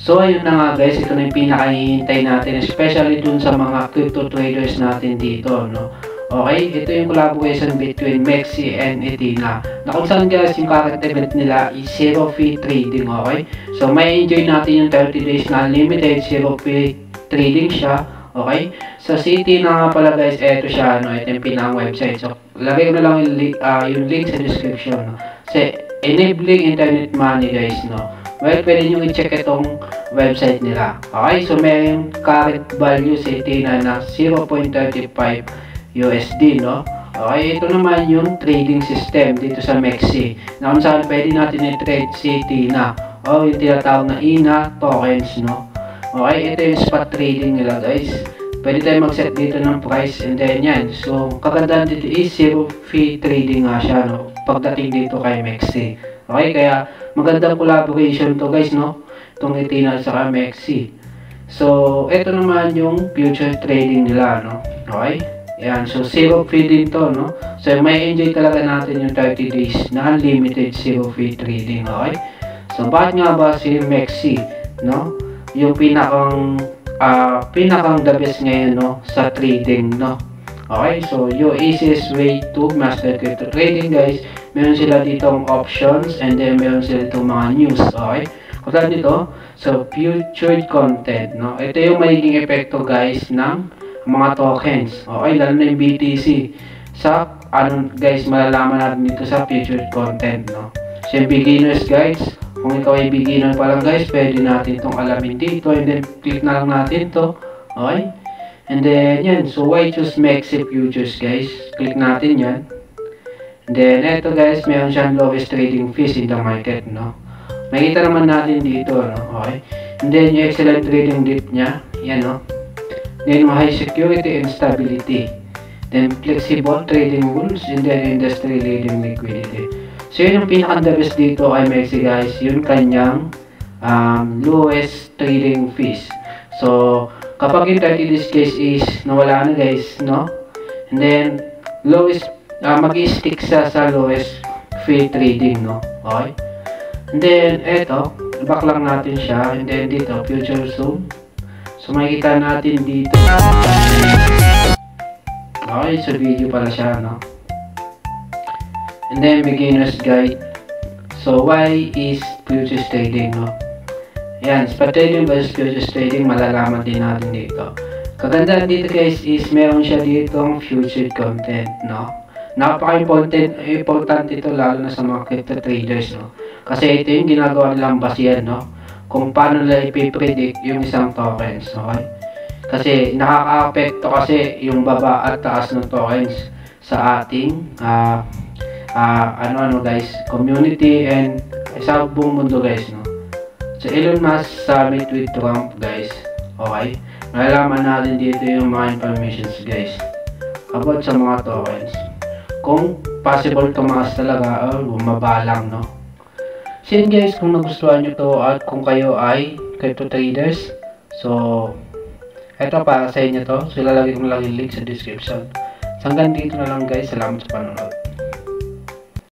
So ayun na nga guys, ito na yung pinakahihintay natin, especially dun sa mga crypto traders natin dito, no? Okay, ito yung collaboration between Mexi and Ethena, na kung saan guys yung current event nila is zero fee trading. Okay, so may enjoy natin yung 30 days na unlimited zero fee trading siya. Okay, sa City na nga pala guys, eto siya, no? Ito yung pinang website. So lagay ko na lang yung link sa description, no? Kasi enabling internet money guys, no? Well, pwede nyo i-check itong website nila. Okay, so may current value sa Ethena na 0.35 USD, no? Okay, ito naman yung trading system dito sa Mexi, na kung saan pwede natin i-trade si Ethena o yung tinatawag na ENA tokens, no? Okay, ito yung spot trading nila guys. Pwede tayo mag-set dito ng price and then yan. So, kagandahan dito is zero fee trading nga siya, no? Pagdating dito kay Mexi. Okay, kaya magandang collaboration to guys, no? Itong Ethena sa Mexi. So, ito naman yung future trading nila, no? Okay? Yan, so zero fee din to, no? So, may enjoy talaga natin yung 30 days na unlimited zero fee trading, okay? So, bakit nga ba si Mexi, no? Yung pinakang the best ngayon, no? Sa trading, no? Okay, so yung easiest way to master crypto trading guys, meron sila ditong options and then meron sila ditong mga news, okay? Katulad dito, so future content, no? Ito yung magiging epekto guys ng mga tokens, okay? Lalo na yung BTC. Sa ano guys, malalaman natin dito sa future content, no? So yung beginners guys, kung ikaw ay beginner pa lang guys, pwede natin itong alamin dito and then click na lang natin to, okay? And then yan, so why choose Mexi futures guys? Click natin yan. And then eto guys, meron siyang lowest trading fees in the market, no? Makita naman natin dito, no? Okay? And then yung excellent trading depth niya, yan, no? Then high security and stability. Then flexible trading rules and then industry leading liquidity. So yun yung pinaka-the best dito kay Mexi guys, yung kanyang lowest trading fees. So kapag yung 30 days case is nawala na guys, no? And then lowest, mag-stick sa lowest fee trading, no? Okay? And then eto, back lang natin siya. And then dito, future zone. So makikita natin dito. Okay, so video pala siya, no? And then beginner's guide. So why is futures trading, no? Yan, spot trading versus futures trading, malalaman din natin dito. Kagandaan dito guys is meron siya ditong future content, no? Napaka-important ito lalo na sa mga crypto traders, no? Kasi ito yung ginagawa nilang basihan, no? Kung paano nila ipipredict yung isang tokens, okay? Kasi nakaka-apekto kasi yung baba at taas ng tokens sa ating guys, community and sa buong mundo guys, no? So Elon Musk summit with Trump guys, okay? Malalaman natin dito yung mga informations guys about sa mga tokens, kung possible tumaas talaga o bumaba lang, no? So yun guys, kung nagustuhan nyo to at kung kayo ay crypto traders, so eto para sa inyo to. So ilalagay ko lang yung link sa description. So hanggang dito na lang guys, salamat sa panonood.